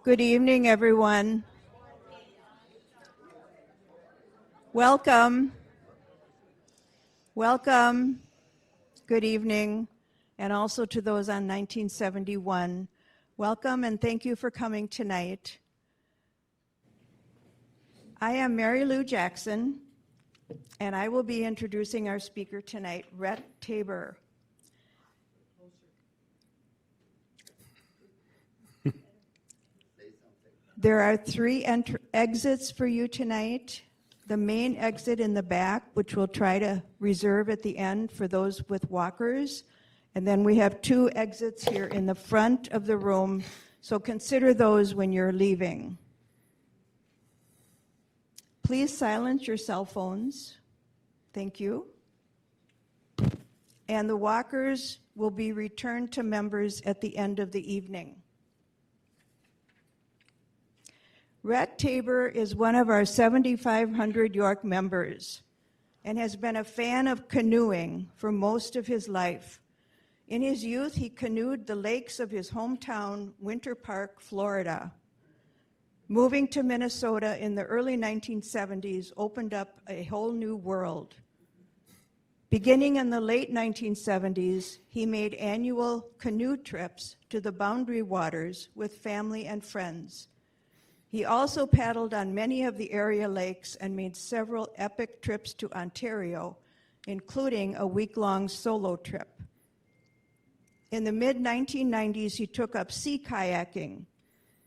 Good evening, everyone. Welcome. Welcome. Good evening. And also to those on 1971. Welcome and thank you for coming tonight. I am Mary Lou Jackson, and I will be introducing our speaker tonight, Rhett Tabor. There are three exits for you tonight. The main exit in the back, which we'll try to reserve at the end for those with walkers. And then we have two exits here in the front of the room, so consider those when you're leaving. Please silence your cell phones. Thank you. And the walkers will be returned to members at the end of the evening. Rhett Tabor is one of our 7,500 York members and has been a fan of canoeing for most of his life. In his youth, he canoed the lakes of his hometown, Winter Park, Florida. Moving to Minnesota in the early 1970s opened up a whole new world. Beginning in the late 1970s, he made annual canoe trips to the Boundary Waters with family and friends. He also paddled on many of the area lakes and made several epic trips to Ontario, including a week-long solo trip. In the mid-1990s, he took up sea kayaking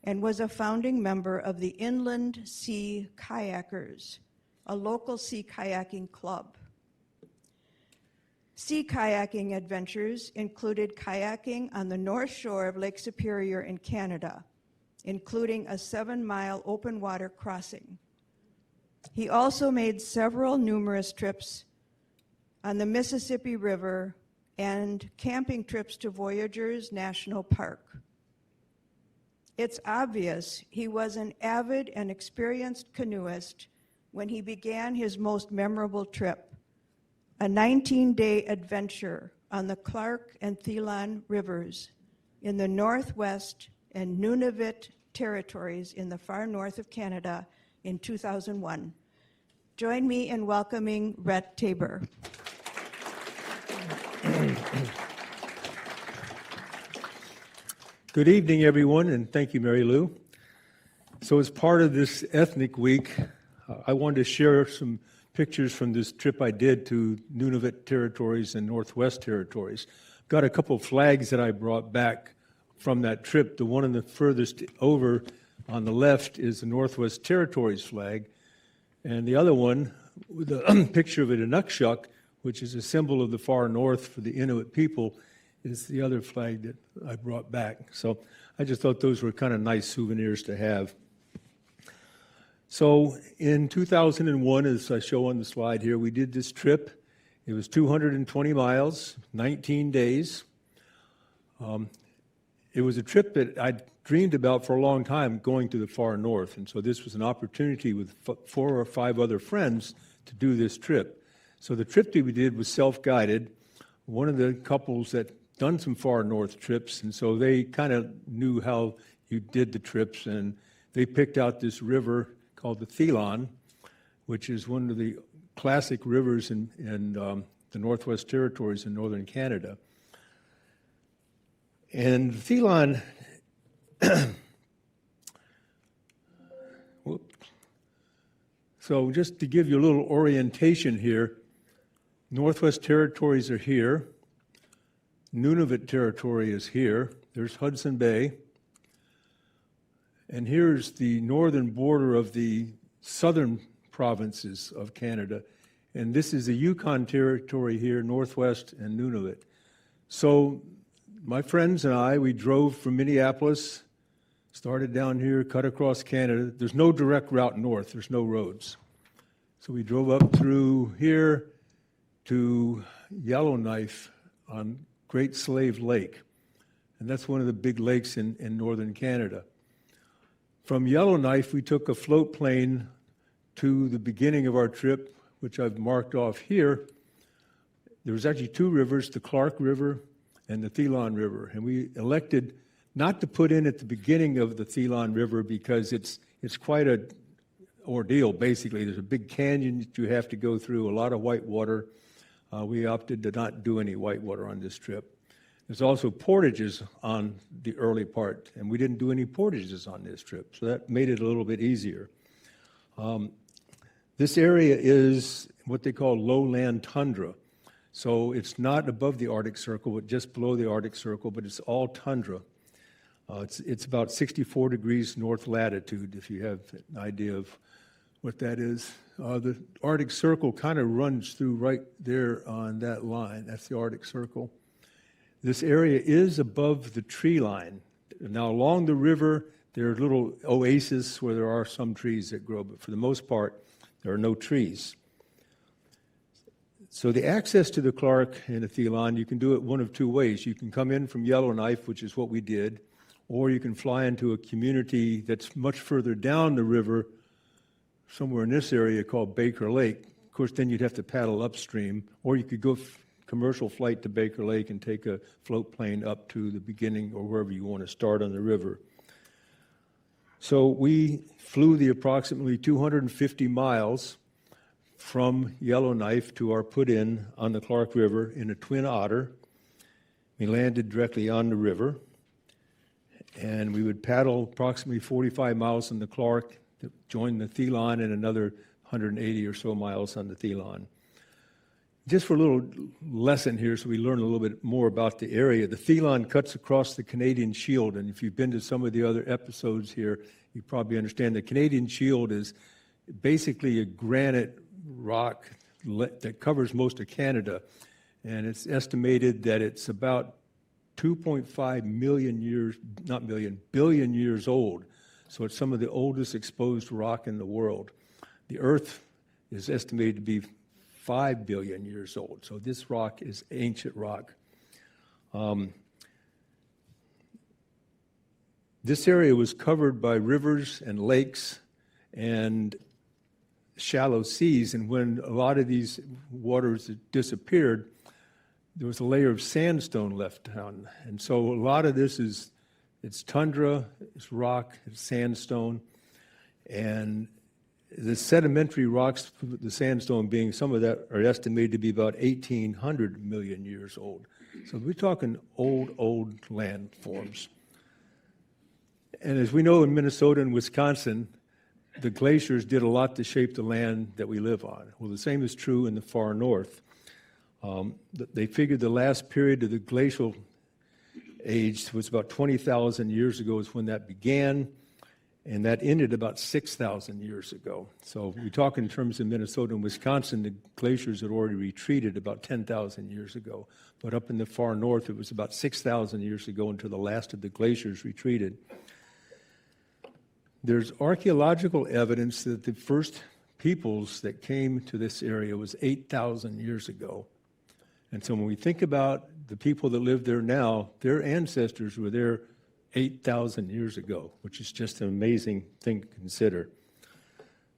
and was a founding member of the Inland Sea Kayakers, a local sea kayaking club. Sea kayaking adventures included kayaking on the north shore of Lake Superior in Canada, including a 7-mile open water crossing. He also made several numerous trips on the Mississippi River and camping trips to Voyageurs National Park. It's obvious he was an avid and experienced canoeist when he began his most memorable trip, a 19-day adventure on the Clark and Thelon rivers in the Northwest and Nunavut territories in the far north of Canada in 2001. Join me in welcoming Rhett Tabor. Good evening, everyone, and thank you, Mary Lou. So as part of this Ethnic Week, I wanted to share some pictures from this trip I did to Nunavut territories and Northwest territories. Got a couple of flags that I brought back from that trip. The one on the furthest over on the left is the Northwest Territories flag, and the other one with a picture of an Inukshuk, which is a symbol of the far north for the Inuit people, is the other flag that I brought back. So I just thought those were kind of nice souvenirs to have. So in 2001, as I show on the slide here, we did this trip. It was 220 miles, 19 days. It was a trip that I'd dreamed about for a long time, going to the far north. And so this was an opportunity with 4 or 5 other friends to do this trip. So the trip that we did was self-guided. One of the couples that done some far north trips, and so they kind of knew how you did the trips, and they picked out this river called the Thelon, which is one of the classic rivers in the Northwest Territories in northern Canada. And Thelon, so just to give you a little orientation here, Northwest Territories are here, Nunavut Territory is here, there's Hudson Bay, and here's the northern border of the southern provinces of Canada, and this is the Yukon Territory here, Northwest and Nunavut. So my friends and I, we drove from Minneapolis, started down here, cut across Canada. There's no direct route north, there's no roads. So we drove up through here to Yellowknife on Great Slave Lake. And that's one of the big lakes in northern Canada. From Yellowknife, we took a float plane to the beginning of our trip, which I've marked off here. There was actually 2 rivers, the Clark River and the Thelon River, and we elected not to put in at the beginning of the Thelon River because it's quite a ordeal, basically. There's a big canyon that you have to go through, a lot of white water. We opted to not do any white water on this trip. There's also portages on the early part, and we didn't do any portages on this trip, so that made it a little bit easier. This area is what they call lowland tundra. So it's not above the Arctic Circle, but just below the Arctic Circle, but it's all tundra. It's about 64 degrees north latitude, if you have an idea of what that is. The Arctic Circle kind of runs through right there on that line. That's the Arctic Circle. This area is above the tree line. Now, along the river, there are little oases where there are some trees that grow, but for the most part, there are no trees. So the access to the Clark and the Thelon, you can do it one of two ways. You can come in from Yellowknife, which is what we did, or you can fly into a community that's much further down the river, somewhere in this area called Baker Lake. Of course, then you'd have to paddle upstream, or you could go commercial flight to Baker Lake and take a float plane up to the beginning or wherever you want to start on the river. So we flew the approximately 250 miles from Yellowknife to our put-in on the Clark River in a Twin Otter. We landed directly on the river, and we would paddle approximately 45 miles on the Clark to join the Thelon and another 180 or so miles on the Thelon. Just for a little lesson here, so we learn a little bit more about the area. The Thelon cuts across the Canadian Shield, and if you've been to some of the other episodes here, you probably understand the Canadian Shield is basically a granite rock that covers most of Canada, and it's estimated that it's about 2.5 million years, not million, billion years old. So it's some of the oldest exposed rock in the world. The Earth is estimated to be 5 billion years old. So this rock is ancient rock. This area was covered by rivers and lakes and shallow seas, and when a lot of these waters disappeared, there was a layer of sandstone left down. And so a lot of this it's tundra, it's rock, it's sandstone, and the sedimentary rocks, the sandstone being some of that, are estimated to be about 1,800 million years old. So we're talking old landforms. And as we know in Minnesota and Wisconsin, the glaciers did a lot to shape the land that we live on. Well, the same is true in the far north. They figured the last period of the glacial age was about 20,000 years ago is when that began, and that ended about 6,000 years ago. So we talk in terms of Minnesota and Wisconsin, the glaciers had already retreated about 10,000 years ago. But up in the far north, it was about 6,000 years ago until the last of the glaciers retreated. There's archaeological evidence that the first peoples that came to this area was 8,000 years ago. And so when we think about the people that live there now, their ancestors were there 8,000 years ago, which is just an amazing thing to consider.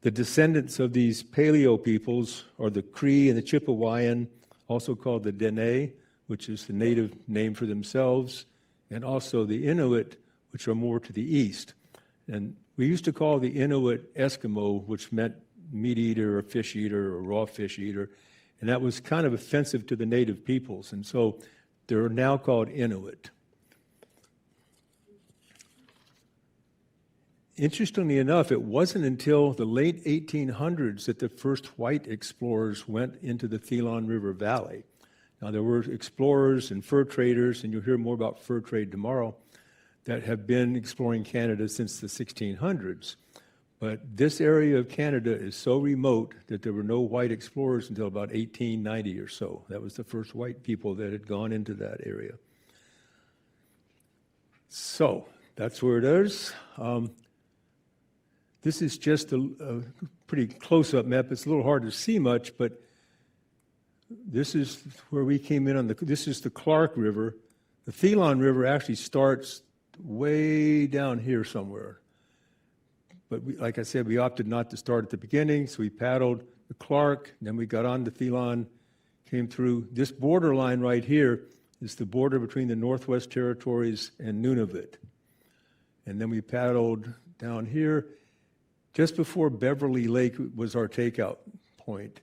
The descendants of these paleo peoples are the Cree and the Chippewayan, also called the Dene, which is the native name for themselves, and also the Inuit, which are more to the east. And we used to call the Inuit Eskimo, which meant meat eater or fish eater or raw fish eater, and that was kind of offensive to the native peoples, and so they're now called Inuit. Interestingly enough, it wasn't until the late 1800s that the first white explorers went into the Thelon River Valley. Now, there were explorers and fur traders, and you'll hear more about fur trade tomorrow, that have been exploring Canada since the 1600s. But this area of Canada is so remote that there were no white explorers until about 1890 or so. That was the first white people that had gone into that area. So that's where it is. This is just a pretty close-up map. It's a little hard to see much, but this is where we came in on this is the Clark River. The Thelon River actually starts way down here somewhere. But like I said, we opted not to start at the beginning, so we paddled the Clark, then we got on the Thelon, came through. This borderline right here is the border between the Northwest Territories and Nunavut. and then we paddled down here. Just before Beverly Lake was our takeout point.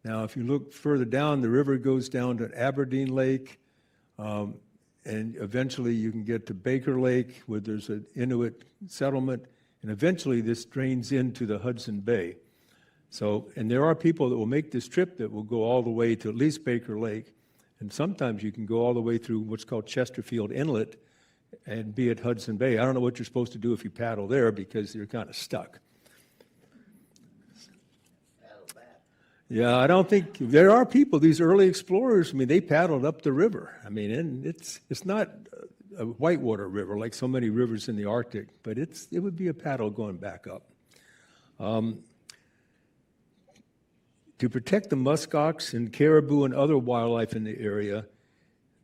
Now, if you look further down, the river goes down to Aberdeen Lake, and eventually you can get to Baker Lake, where there's an Inuit settlement, and eventually this drains into the Hudson Bay. So, and there are people that will make this trip that will go all the way to at least Baker Lake, and sometimes you can go all the way through what's called Chesterfield Inlet and be at Hudson Bay. I don't know what you're supposed to do if you paddle there because you're kind of stuck. Yeah, I don't think there are people. These early explorers, I mean, they paddled up the river. I mean, and it's not a whitewater river like so many rivers in the Arctic, but it would be a paddle going back up. To protect the muskox and caribou and other wildlife in the area,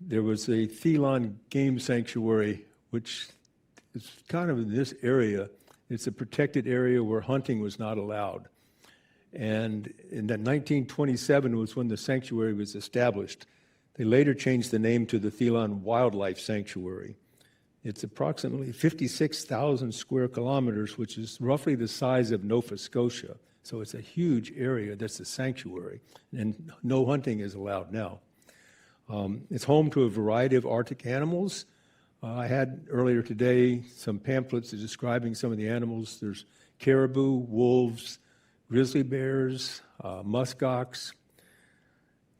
there was a Thelon game sanctuary, which is kind of in this area. It's a protected area where hunting was not allowed. And in that 1927 was when the sanctuary was established. They later changed the name to the Thelon Wildlife Sanctuary. It's approximately 56,000 square kilometers, which is roughly the size of Nova Scotia. So it's a huge area that's a sanctuary, and no hunting is allowed now. It's home to a variety of Arctic animals. I had earlier today some pamphlets describing some of the animals. There's caribou, wolves, grizzly bears, muskox,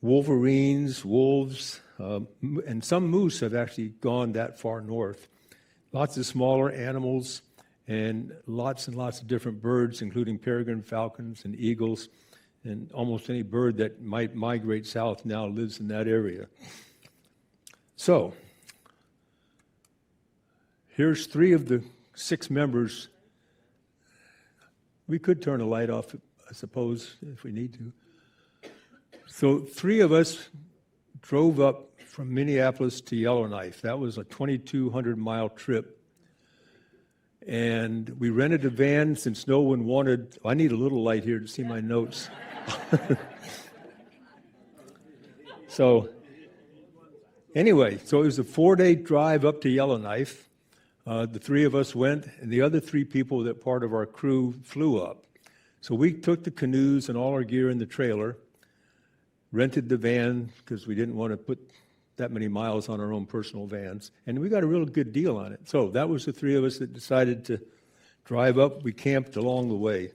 wolverines, wolves, and some moose have actually gone that far north. Lots of smaller animals and lots of different birds, including peregrine falcons and eagles, and almost any bird that might migrate south now lives in that area. So, here's 3 of the 6 members. We could turn a light off, I suppose, if we need to. So 3 of us drove up from Minneapolis to Yellowknife. That was a 2,200-mile trip. And we rented a van since no one wanted. I need a little light here to see my notes. So anyway, so it was a 4-day drive up to Yellowknife. The 3 of us went, and the other 3 people that part of our crew flew up. So we took the canoes and all our gear in the trailer, rented the van because we didn't want to put that many miles on our own personal vans, and we got a real good deal on it. So that was the 3 of us that decided to drive up. We camped along the way.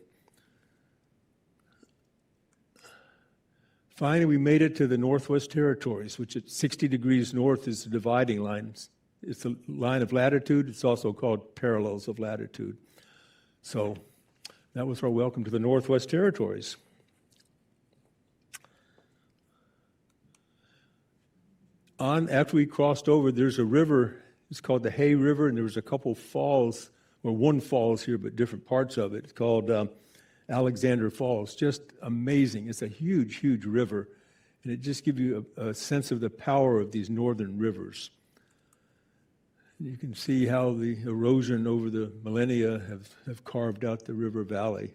Finally, we made it to the Northwest Territories, which at 60 degrees north is the dividing line. It's a line of latitude. It's also called parallels of latitude. So that was our welcome to the Northwest Territories. After we crossed over, there's a river. It's called the Hay River, and there was a couple falls, or one falls here, but different parts of it. It's called Alexander Falls. Just amazing. It's a huge, huge river, and it just gives you a sense of the power of these northern rivers. You can see how the erosion over the millennia have carved out the river valley.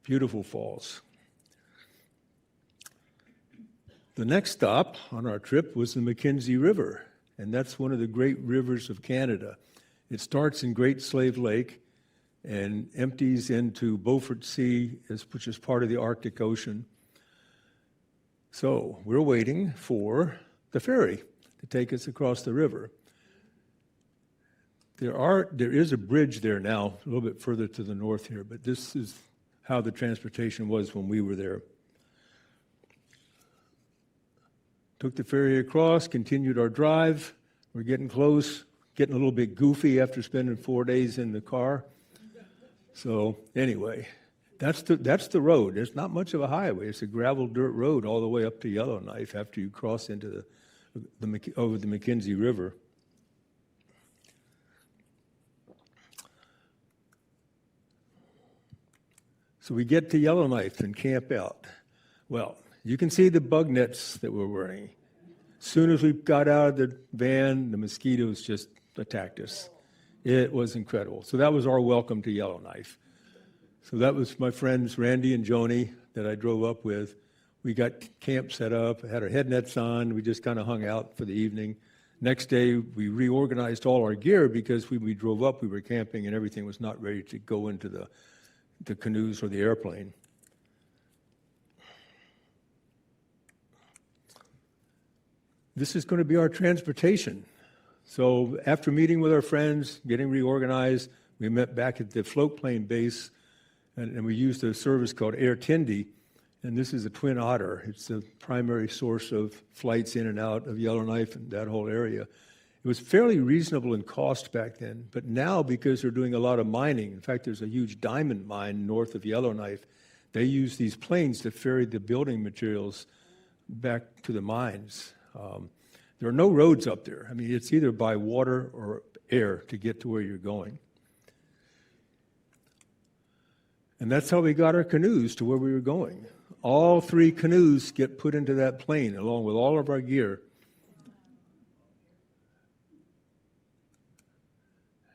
Beautiful falls. The next stop on our trip was the Mackenzie River, and that's one of the great rivers of Canada. It starts in Great Slave Lake and empties into Beaufort Sea, which is part of the Arctic Ocean. So we're waiting for the ferry to take us across the river. There is a bridge there now, a little bit further to the north here, but this is how the transportation was when we were there. Took the ferry across, continued our drive. We're getting close, getting a little bit goofy after spending 4 days in the car. So anyway, that's the road. There's not much of a highway. It's a gravel dirt road all the way up to Yellowknife after you cross into over the Mackenzie River. So we get to Yellowknife and camp out. Well, you can see the bug nets that we're wearing. As soon as we got out of the van, the mosquitoes just attacked us. It was incredible. So that was our welcome to Yellowknife. So that was my friends Randy and Joni that I drove up with. We got camp set up, had our head nets on. We just kind of hung out for the evening. Next day, we reorganized all our gear because when we drove up, we were camping and everything was not ready to go into the canoes or the airplane. This is going to be our transportation. So after meeting with our friends, getting reorganized, we met back at the float plane base, and we used a service called Air Tindy, and this is a Twin Otter. It's the primary source of flights in and out of Yellowknife and that whole area. It was fairly reasonable in cost back then, but now because they're doing a lot of mining, in fact, there's a huge diamond mine north of Yellowknife, they use these planes to ferry the building materials back to the mines. There are no roads up there. I mean, it's either by water or air to get to where you're going. And that's how we got our canoes to where we were going. All 3 canoes get put into that plane along with all of our gear.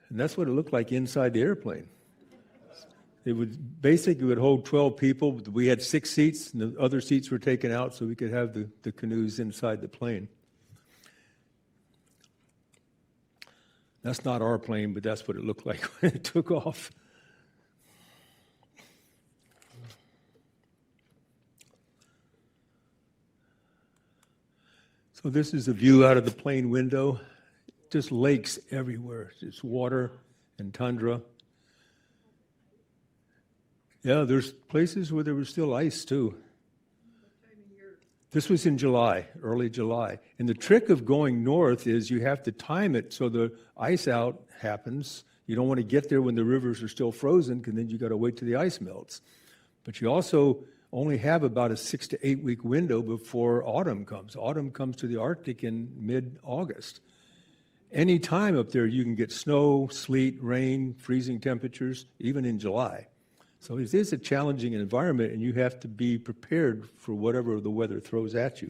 And that's what it looked like inside the airplane. It would basically hold 12 people. We had 6 seats, and the other seats were taken out so we could have the canoes inside the plane. That's not our plane, but that's what it looked like when it took off. So this is a view out of the plane window. Just lakes everywhere. It's water and tundra. Yeah, there's places where there was still ice too. This was in July, early July. And the trick of going north is you have to time it so the ice out happens. You don't want to get there when the rivers are still frozen, because then you got to wait till the ice melts. But you also only have about a 6 to 8 week window before autumn comes. Autumn comes to the Arctic in mid-August. Any time up there you can get snow, sleet, rain, freezing temperatures, even in July. So it is a challenging environment, and you have to be prepared for whatever the weather throws at you.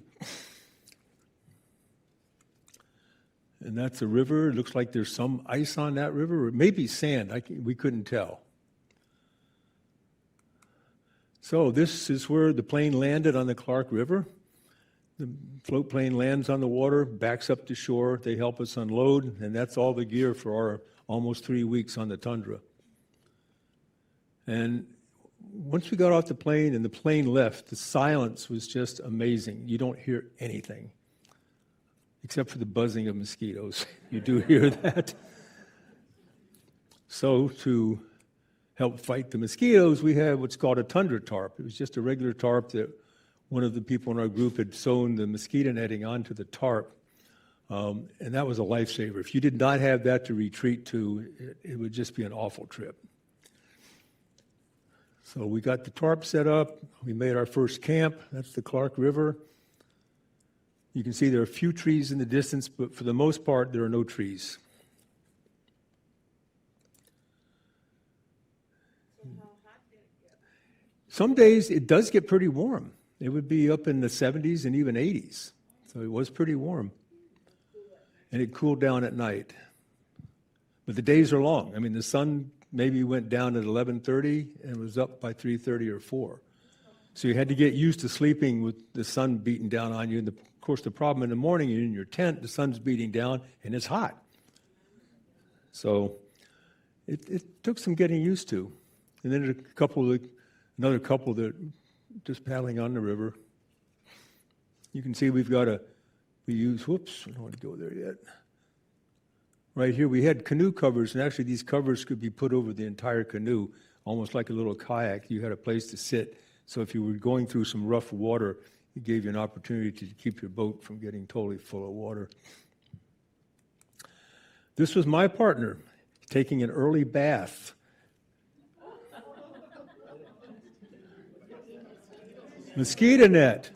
And that's a river. It looks like there's some ice on that river, or maybe sand. We couldn't tell. So this is where the plane landed on the Clark River. The float plane lands on the water, backs up to shore. They help us unload, and that's all the gear for our almost 3 weeks on the tundra. And once we got off the plane and the plane left, the silence was just amazing. You don't hear anything except for the buzzing of mosquitoes. You do hear that. So to help fight the mosquitoes, we had what's called a tundra tarp. It was just a regular tarp that one of the people in our group had sewn the mosquito netting onto the tarp. And that was a lifesaver. If you did not have that to retreat to, it would just be an awful trip. So we got the tarp set up. We made our first camp. That's the Clark River. You can see there are a few trees in the distance, but for the most part, there are no trees. So how hot did it get? Some days it does get pretty warm. It would be up in the 70s and even 80s. So it was pretty warm. And it cooled down at night. But the days are long. I mean, the sun maybe went down at 11:30 and was up by 3:30 or 4. So you had to get used to sleeping with the sun beating down on you. And of course, the problem in the morning, you're in your tent, the sun's beating down, and it's hot. So it took some getting used to. And then another couple that just paddling on the river. You can see we use, whoops, I don't want to go there yet. Right here, we had canoe covers, and actually these covers could be put over the entire canoe, almost like a little kayak. You had a place to sit. So if you were going through some rough water, it gave you an opportunity to keep your boat from getting totally full of water. This was my partner, taking an early bath. Mosquito net.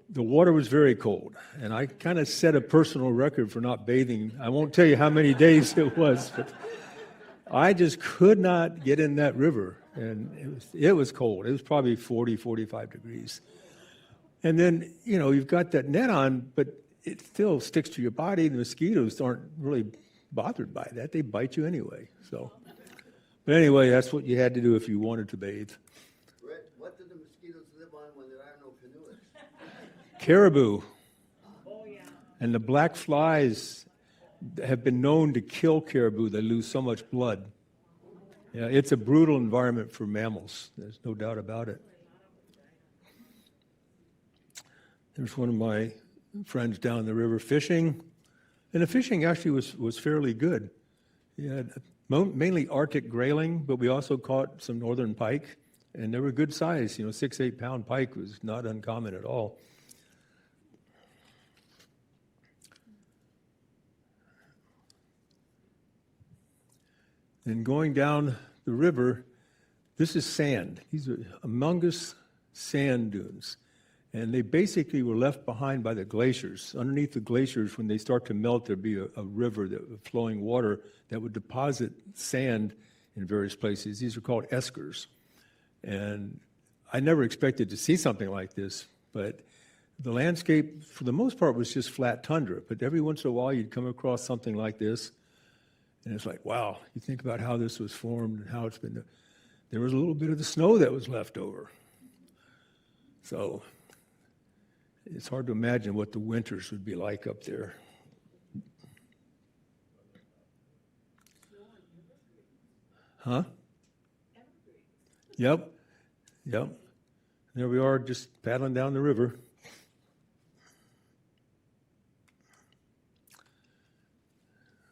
The water was very cold, and I kind of set a personal record for not bathing. I won't tell you how many days it was, but I just could not get in that river, and it was cold. It was probably 40, 45 degrees. And then, you've got that net on, but it still sticks to your body. The mosquitoes aren't really bothered by that. They bite you anyway. But anyway, that's what you had to do if you wanted to bathe. What do the mosquitoes live on when there are no canoes? Caribou. And the black flies have been known to kill caribou. They lose so much blood. Yeah, it's a brutal environment for mammals. There's no doubt about it. There's one of my friends down the river fishing, and the fishing actually was fairly good. Yeah, mainly Arctic grayling, but we also caught some northern pike, and they were good size. 6-8 pound pike was not uncommon at all. And going down the river, this is sand. These are humongous sand dunes. And they basically were left behind by the glaciers. Underneath the glaciers, when they start to melt, there'd be a river, flowing water that would deposit sand in various places. These are called eskers. And I never expected to see something like this, but the landscape, for the most part, was just flat tundra. But every once in a while, you'd come across something like this, and it's like, wow, you think about how this was formed and how it's been. There was a little bit of the snow that was left over. So it's hard to imagine what the winters would be like up there. Huh? Yep. There we are, just paddling down the river.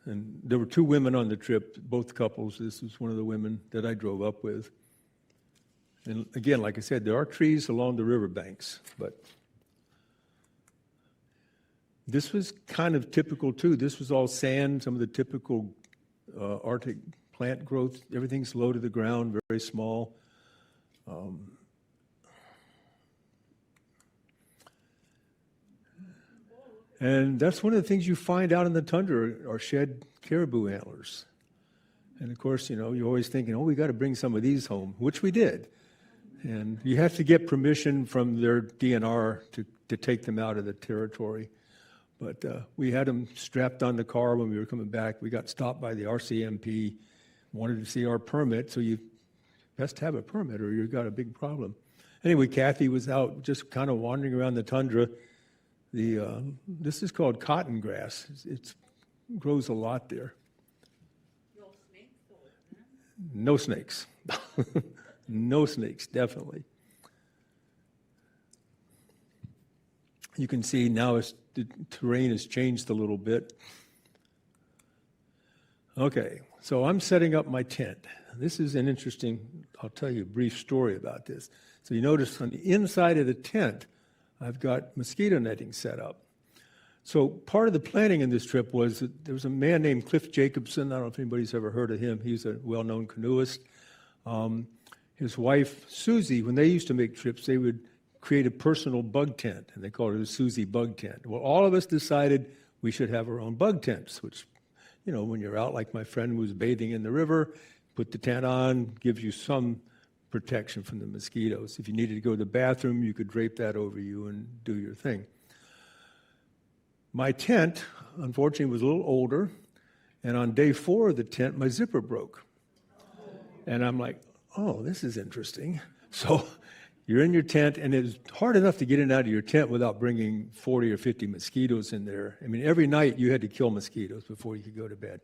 And there were 2 women on the trip, both couples. This was one of the women that I drove up with. And again, like I said, there are trees along the riverbanks, but this was kind of typical too. This was all sand, some of the typical Arctic plant growth. Everything's low to the ground, very small. And that's one of the things you find out in the tundra are shed caribou antlers. And of course, you're always thinking, oh, we got to bring some of these home, which we did. And you have to get permission from their DNR to take them out of the territory. But we had them strapped on the car when we were coming back. We got stopped by the RCMP, wanted to see our permit, so you best have a permit or you've got a big problem. Anyway, Kathy was out just kind of wandering around the tundra. This is called cotton grass. It grows a lot there. No snakes. No snakes, definitely. You can see now the terrain has changed a little bit. Okay, so I'm setting up my tent. This is an interesting, I'll tell you a brief story about this. So you notice on the inside of the tent, I've got mosquito netting set up. So part of the planning in this trip was that there was a man named Cliff Jacobson. I don't know if anybody's ever heard of him. He's a well-known canoeist. His wife, Susie, when they used to make trips, they would create a personal bug tent, and they called it a Susie bug tent. Well, all of us decided we should have our own bug tents, which, when you're out, like my friend was bathing in the river, put the tent on, gives you some protection from the mosquitoes. If you needed to go to the bathroom, you could drape that over you and do your thing. My tent, unfortunately, was a little older, and on day 4 of the tent, my zipper broke. And I'm like, oh, this is interesting. So you're in your tent, and it's hard enough to get in and out of your tent without bringing 40 or 50 mosquitoes in there. I mean, every night you had to kill mosquitoes before you could go to bed.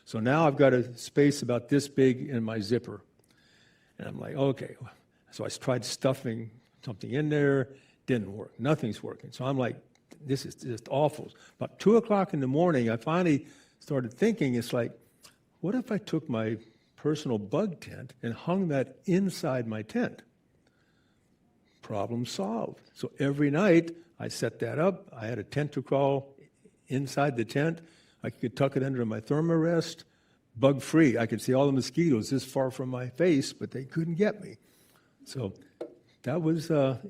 So now I've got a space about this big in my zipper. And I'm like, okay. So I tried stuffing something in there. Didn't work. Nothing's working. So I'm like, this is just awful. About 2 o'clock in the morning, I finally started thinking, it's like, what if I took my personal bug tent and hung that inside my tent? Problem solved. So every night I set that up. I had a tent to crawl inside the tent. I could tuck it under my thermarest, bug free. I could see all the mosquitoes this far from my face, but they couldn't get me. So that was a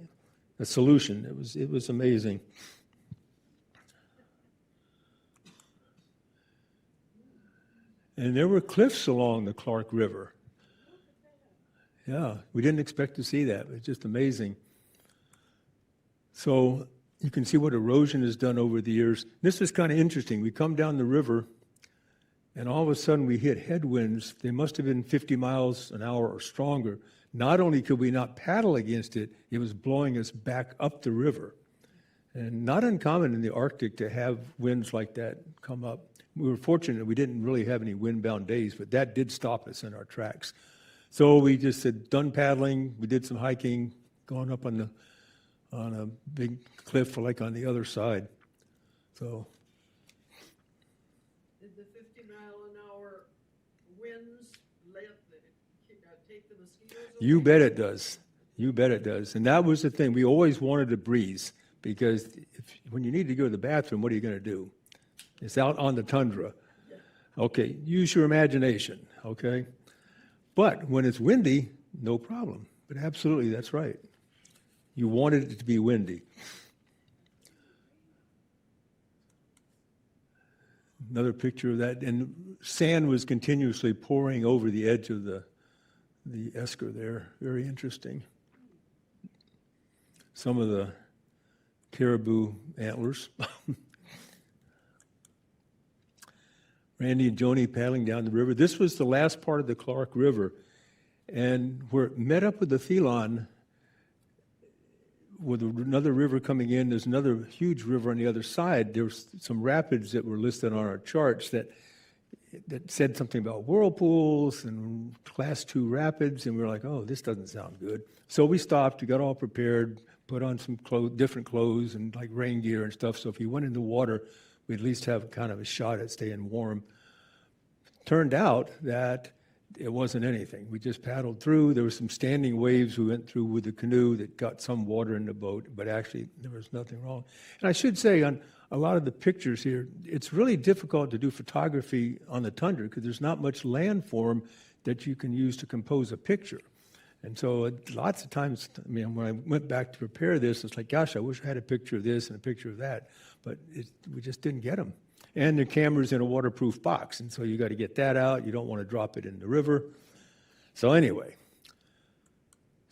solution. It was amazing. And there were cliffs along the Clark River. Yeah, we didn't expect to see that. It's just amazing. So you can see what erosion has done over the years. This is kind of interesting. We come down the river, and all of a sudden we hit headwinds. They must have been 50 miles an hour or stronger. Not only could we not paddle against it, it was blowing us back up the river. And not uncommon in the Arctic to have winds like that come up. We were fortunate we didn't really have any windbound days, but that did stop us in our tracks. So we just said, done paddling. We did some hiking, going up on a big cliff like on the other side. So Did the 50-mile-an-hour winds take the mosquitoes away? you bet it does. You bet it does. And that was the thing. We always wanted a breeze because when you need to go to the bathroom, what are you going to do? It's out on the tundra. Okay, use your imagination, okay? But when it's windy, no problem. But absolutely, that's right. You wanted it to be windy. Another picture of that, and sand was continuously pouring over the edge of the esker there. Very interesting. Some of the caribou antlers. Randy and Joni paddling down the river. This was the last part of the Clark River, and where it met up with the Thelon, with another river coming in, there's another huge river on the other side. There was some rapids that were listed on our charts that said something about whirlpools and class 2 rapids, and we were like, oh, this doesn't sound good. So we stopped, we got all prepared, put on some different clothes and like rain gear and stuff, so if you went in the water, we'd at least have kind of a shot at staying warm. Turned out that it wasn't anything. We just paddled through. There were some standing waves we went through with the canoe that got some water in the boat, but actually there was nothing wrong. And I should say on a lot of the pictures here, it's really difficult to do photography on the tundra because there's not much landform that you can use to compose a picture. And so lots of times, I mean, when I went back to prepare this, it's like, gosh, I wish I had a picture of this and a picture of that, but we just didn't get them. And the camera's in a waterproof box, and so you got to get that out. You don't want to drop it in the river. So anyway,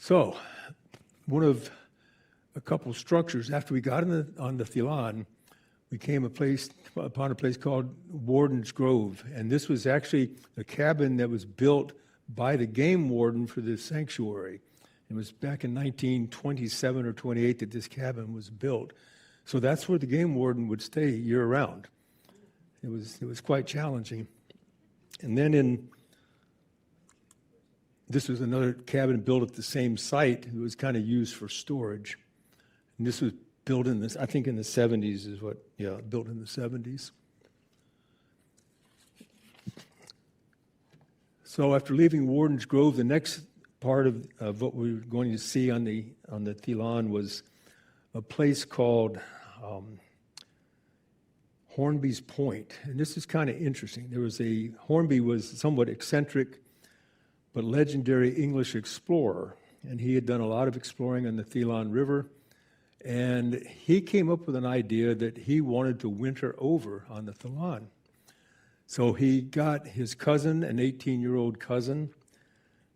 one of a couple structures, after we got on the Thelon, we came upon a place called Warden's Grove, and this was actually a cabin that was built by the game warden for this sanctuary. It was back in 1927 or 28 that this cabin was built. So that's where the game warden would stay year-round. It was quite challenging. And then this was another cabin built at the same site. It was kind of used for storage. And this was built in I think in the 70s built in the 70s. So after leaving Warden's Grove, the next part of what we were going to see on the Thelon was a place called Hornby's Point, and this is kind of interesting. Hornby was somewhat eccentric, but legendary English explorer, and he had done a lot of exploring on the Thelon River, and he came up with an idea that he wanted to winter over on the Thelon. So he got his cousin, an 18-year-old cousin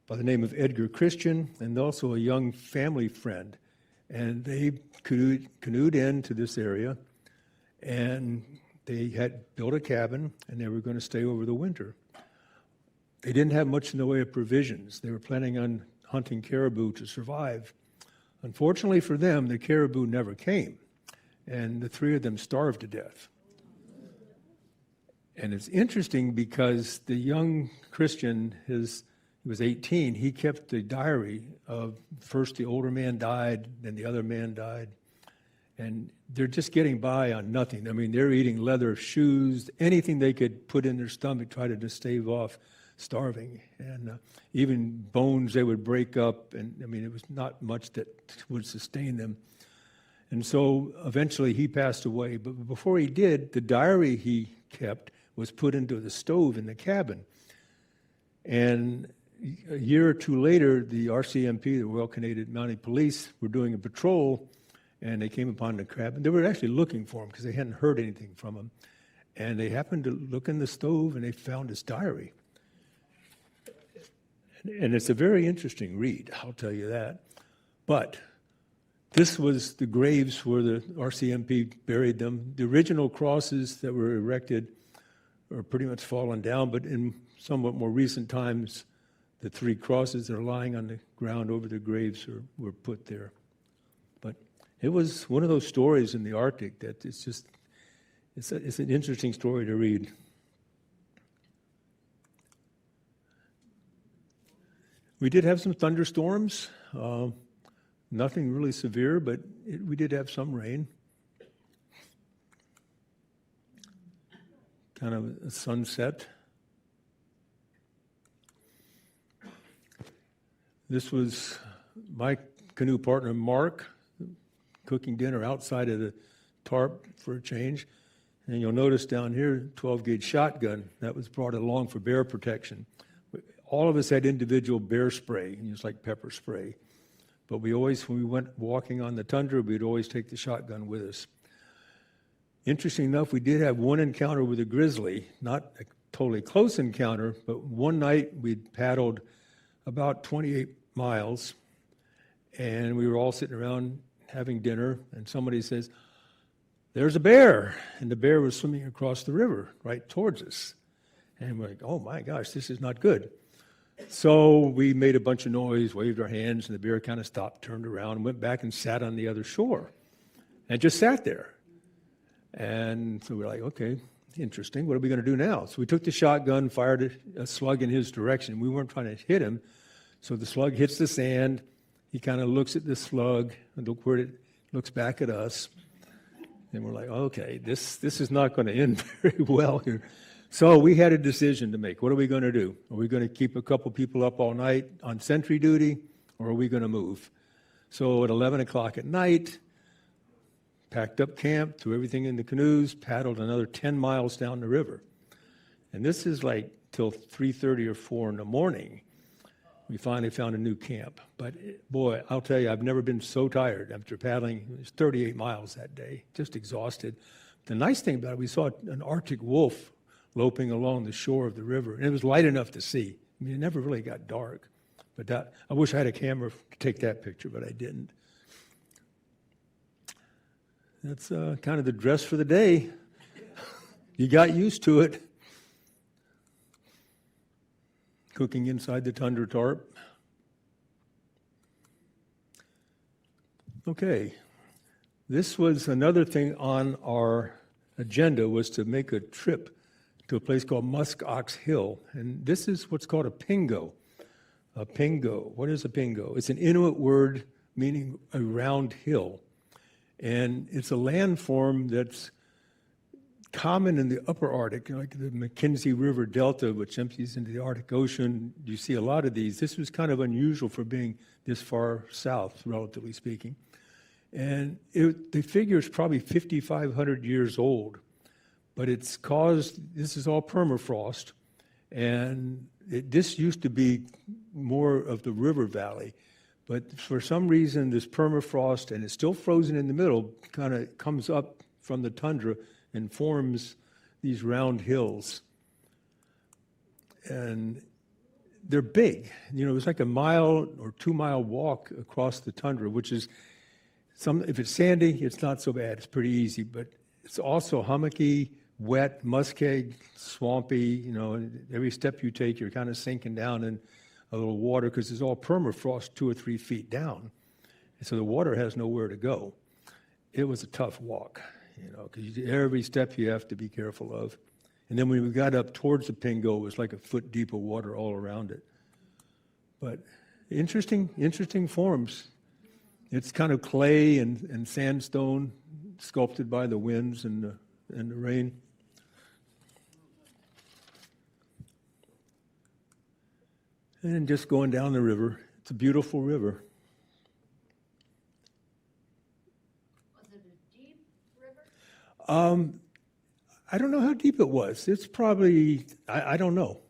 by the name of Edgar Christian, and also a young family friend, and they canoed into this area, and they had built a cabin, and they were going to stay over the winter. They didn't have much in the way of provisions. They were planning on hunting caribou to survive. Unfortunately for them, the caribou never came, and the three of them starved to death. And it's interesting because the young Christian, he was 18, he kept a diary of first the older man died, then the other man died, and they're just getting by on nothing. I mean, they're eating leather shoes, anything they could put in their stomach, try to just stave off starving. And even bones they would break up, and I mean, it was not much that would sustain them. And so eventually he passed away. But before he did, the diary he kept was put into the stove in the cabin. And a year or two later, the RCMP, the Royal Canadian Mounted Police, were doing a patrol, and they came upon the cabin. They were actually looking for him because they hadn't heard anything from him. And they happened to look in the stove, and they found his diary. And it's a very interesting read, I'll tell you that. But this was the graves where the RCMP buried them. The original crosses that were erected are pretty much fallen down, but in somewhat more recent times, the three crosses that are lying on the ground over the graves were put there. But it was one of those stories in the Arctic that it's just, it's an interesting story to read. We did have some thunderstorms, nothing really severe, but we did have some rain. Kind of a sunset. This was my canoe partner, Mark, cooking dinner outside of the tarp for a change. And you'll notice down here, 12-gauge shotgun, that was brought along for bear protection. All of us had individual bear spray, just like pepper spray. But we always, when we went walking on the tundra, we'd always take the shotgun with us. Interesting enough, we did have one encounter with a grizzly, not a totally close encounter, but one night we'd paddled about 28 miles, and we were all sitting around having dinner, and somebody says, "There's a bear," and the bear was swimming across the river right towards us. And we're like, "Oh my gosh, this is not good." So we made a bunch of noise, waved our hands, and the bear kind of stopped, turned around, and went back and sat on the other shore, and just sat there. And so we're like, okay, interesting. What are we going to do now? So we took the shotgun, fired a slug in his direction. We weren't trying to hit him. So the slug hits the sand. He kind of looks at the slug and look where it looks back at us. And we're like, okay, this is not going to end very well here. So we had a decision to make. What are we going to do? Are we going to keep a couple people up all night on sentry duty, or are we going to move? So at 11 o'clock at night, packed up camp, threw everything in the canoes, paddled another 10 miles down the river. And this is like till 3:30 or 4 in the morning. We finally found a new camp. But boy, I'll tell you, I've never been so tired after paddling. It was 38 miles that day, just exhausted. The nice thing about it, we saw an Arctic wolf loping along the shore of the river, and it was light enough to see. I mean, it never really got dark. But that, I wish I had a camera to take that picture, but I didn't. That's kind of the dress for the day. You got used to it. Cooking inside the tundra tarp. Okay, this was another thing on our agenda, was to make a trip to a place called Musk Ox Hill. And this is what's called a pingo. A pingo. What is a pingo? It's an Inuit word meaning a round hill. And it's a landform that's common in the upper Arctic, like the Mackenzie River Delta, which empties into the Arctic Ocean. You see a lot of these. This was kind of unusual for being this far south, relatively speaking. And they figure it's probably 5,500 years old. But it's caused, this is all permafrost, and this used to be more of the river valley. But for some reason, this permafrost, and it's still frozen in the middle, kind of comes up from the tundra and forms these round hills. And they're big. You know, it's like a 1 or 2 mile walk across the tundra, which is, if it's sandy, it's not so bad. It's pretty easy. But it's also hummocky, wet, muskeg, swampy. You know, and every step you take, you're kind of sinking down in a little water because it's all permafrost 2 or 3 feet down. And so the water has nowhere to go. It was a tough walk, you know, because every step you have to be careful of. And then when we got up towards the Pingo, it was like a foot deep of water all around it. But interesting forms. It's kind of clay and sandstone sculpted by the winds and the rain. And just going down the river. It's a beautiful river. Was it a deep river? I don't know how deep it was. It's probably, I don't know.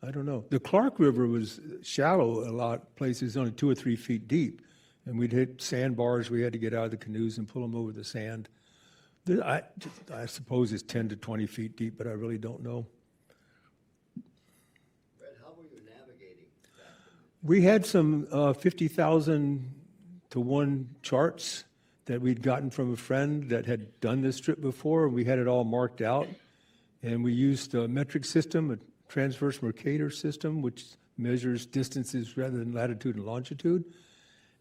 I don't know. The Clark River was shallow a lot, places only 2 or 3 feet deep. And we'd hit sandbars. We had to get out of the canoes and pull them over the sand. I suppose it's 10 to 20 feet deep, but I really don't know. Brett, how were you navigating that? We had some 50,000 to 1 charts that we'd gotten from a friend that had done this trip before. We had it all marked out. And we used a metric system, a transverse Mercator system, which measures distances rather than latitude and longitude.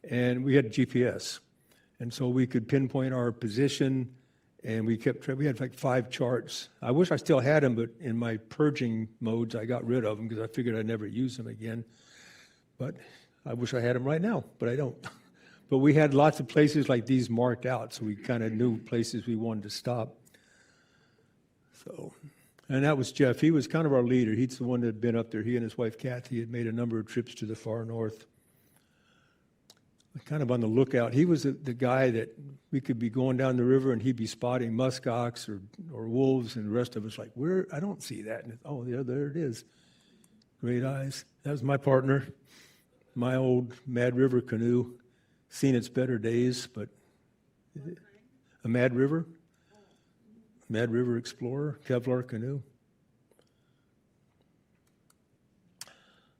And we had GPS. And so we could pinpoint our position, and we had like 5 charts. I wish I still had them, but in my purging modes, I got rid of them because I figured I'd never use them again. But I wish I had them right now, but I don't. But we had lots of places like these marked out, so we kind of knew places we wanted to stop. So, and that was Jeff. He was kind of our leader. He's the one that had been up there. He and his wife, Kathy, had made a number of trips to the far north. Kind of on the lookout. He was the guy that we could be going down the river and he'd be spotting muskox or wolves, and the rest of us like, where? I don't see that. And oh, yeah, there it is. Great eyes. That was my partner, my old Mad River canoe. Seen its better days, but a Mad River Explorer, Kevlar canoe.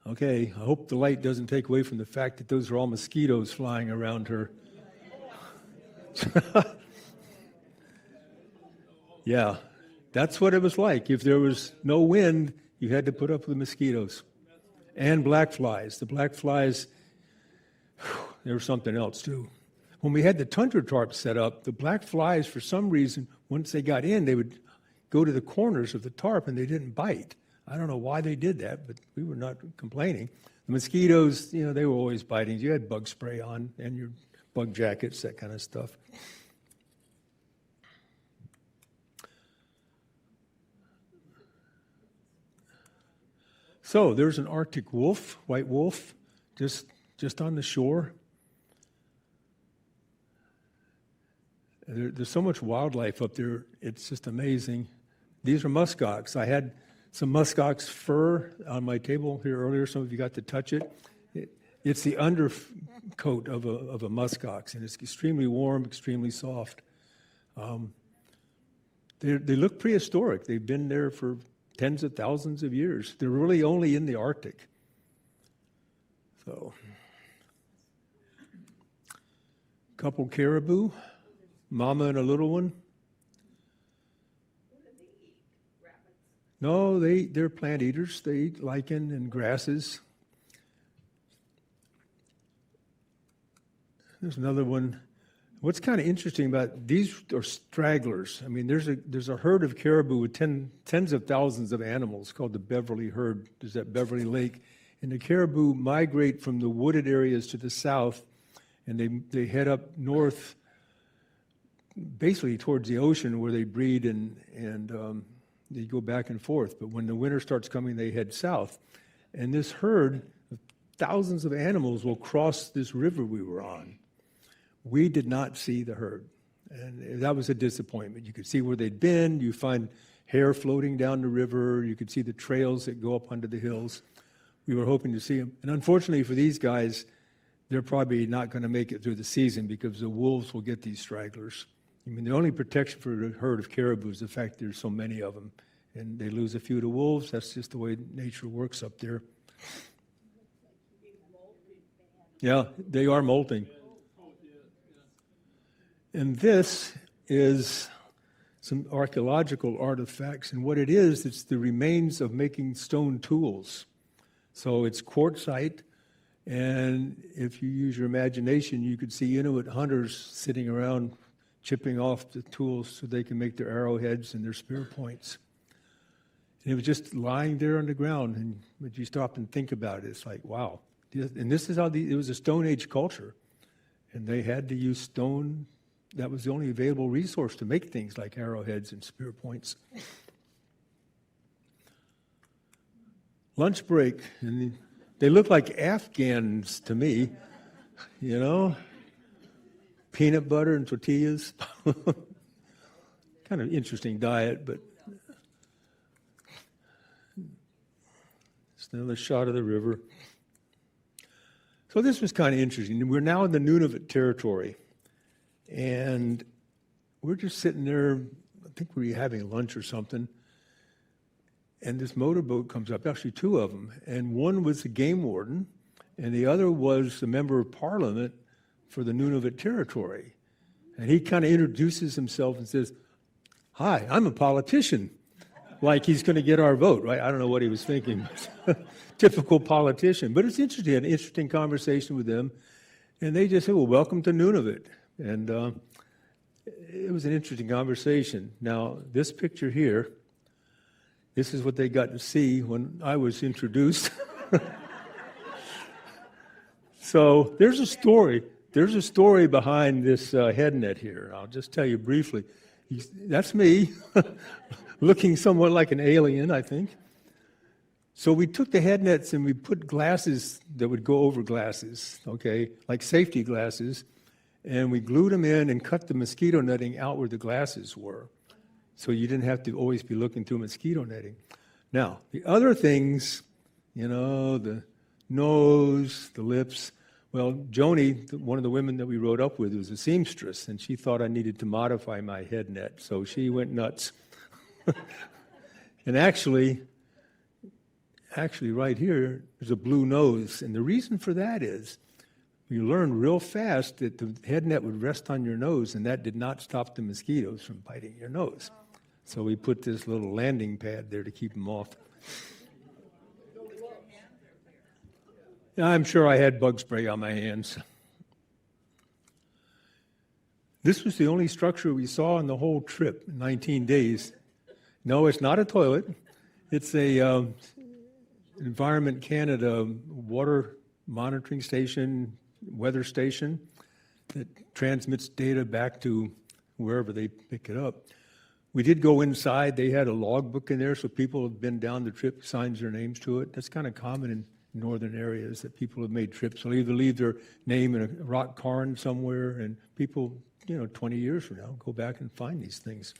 Okay, I hope the light doesn't take away from the fact that those are all mosquitoes flying around her. Yeah, that's what it was like. If there was no wind, you had to put up with mosquitoes. And black flies. The black flies, they were something else too. When we had the tundra tarp set up, the black flies, for some reason, once they got in, they would go to the corners of the tarp and they didn't bite. I don't know why they did that, but we were not complaining. The mosquitoes, they were always biting. You had bug spray on and your bug jackets, that kind of stuff. So there's an Arctic wolf, white wolf, just on the shore. There's so much wildlife up there, it's just amazing. These are muskox. I had some muskox fur on my table here earlier. Some of you got to touch it. It's the undercoat of a muskox, and it's extremely warm, extremely soft. They look prehistoric. They've been there for tens of thousands of years. They're really only in the Arctic. So, couple caribou, mama and a little one. No, they're plant eaters. They eat lichen and grasses. There's another one. What's kind of interesting about these are stragglers. I mean, there's a herd of caribou with tens of thousands of animals called the Beverly herd. There's at Beverly Lake, and the caribou migrate from the wooded areas to the south, and they head up north, basically towards the ocean where they breed and they go back and forth. But when the winter starts coming, they head south. And this herd of thousands of animals will cross this river we were on. We did not see the herd. And that was a disappointment. You could see where they'd been. You find hair floating down the river. You could see the trails that go up onto the hills. We were hoping to see them. And unfortunately for these guys, they're probably not going to make it through the season because the wolves will get these stragglers. I mean, the only protection for a herd of caribou is the fact there's so many of them. And they lose a few to wolves. That's just the way nature works up there. Yeah, they are molting. And this is some archaeological artifacts. And what it is, it's the remains of making stone tools. So it's quartzite. And if you use your imagination, you could see Inuit hunters sitting around chipping off the tools so they can make their arrowheads and their spear points. And it was just lying there on the ground, and when you stop and think about it, it's like, wow. And this is how it was a Stone Age culture, and they had to use stone. That was the only available resource to make things like arrowheads and spear points. Lunch break, and they look like Afghans to me, peanut butter and tortillas. Kind of interesting diet, but it's another shot of the river. So this was kind of interesting. We're now in the Nunavut territory, and we're just sitting there. I think we were having lunch or something, and this motorboat comes up, actually 2 of them, and one was the game warden, and the other was a member of parliament for the Nunavut territory. And he kind of introduces himself and says, "Hi, I'm a politician," like he's going to get our vote, right? I don't know what he was thinking. Typical politician. But it's interesting. I had an interesting conversation with them. And they just said, "Well, welcome to Nunavut." And it was an interesting conversation. Now, this picture here, this is what they got to see when I was introduced. So there's a story. There's a story behind this head net here. I'll just tell you briefly. That's me, looking somewhat like an alien, I think. So we took the head nets and we put glasses that would go over glasses, okay, like safety glasses, and we glued them in and cut the mosquito netting out where the glasses were. So you didn't have to always be looking through mosquito netting. Now, the other things, you know, the nose, the lips. Well, Joni, one of the women that we rode up with, was a seamstress, and she thought I needed to modify my head net, so she went nuts. And actually, right here, there's a blue nose, and the reason for that is you learned real fast that the head net would rest on your nose, and that did not stop the mosquitoes from biting your nose. So we put this little landing pad there to keep them off. I'm sure I had bug spray on my hands. This was the only structure we saw in the whole trip, 19 days. No, it's not a toilet. It's a Environment Canada water monitoring station, weather station that transmits data back to wherever they pick it up. We did go inside. They had a logbook in there, so people have been down the trip, signs their names to it. That's kind of common in northern areas that people have made trips. They'll either leave their name in a rock cairn somewhere, and people, 20 years from now, go back and find these things.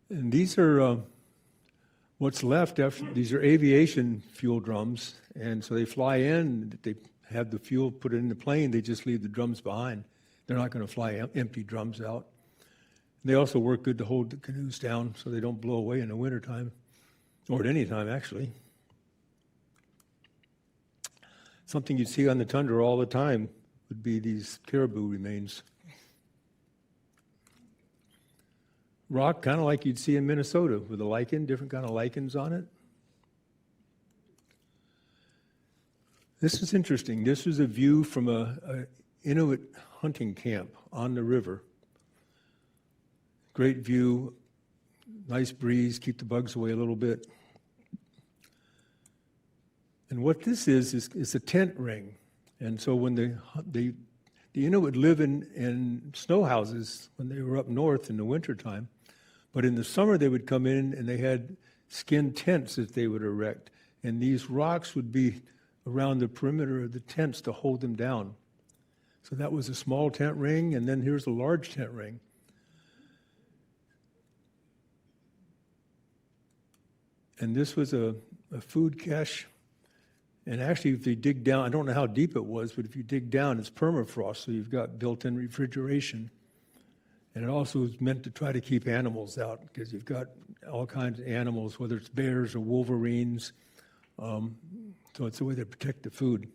And these are what's left after. These are aviation fuel drums, and so they fly in. They have the fuel put in the plane. They just leave the drums behind. They're not going to fly empty drums out. They also work good to hold the canoes down so they don't blow away in the wintertime, or at any time, actually. Something you'd see on the tundra all the time would be these caribou remains. Rock, kind of like you'd see in Minnesota, with a lichen, different kind of lichens on it. This is interesting. This is a view from a Inuit hunting camp on the river. Great view, nice breeze, keep the bugs away a little bit. And what this is a tent ring. And so when the Inuit would live in snow houses when they were up north in the wintertime, but in the summer they would come in and they had skin tents that they would erect. And these rocks would be around the perimeter of the tents to hold them down. So that was a small tent ring, and then here's a large tent ring. And this was a food cache. And actually, if they dig down, I don't know how deep it was, but if you dig down, it's permafrost, so you've got built-in refrigeration. And it also is meant to try to keep animals out, because you've got all kinds of animals, whether it's bears or wolverines. So it's a way to protect the food.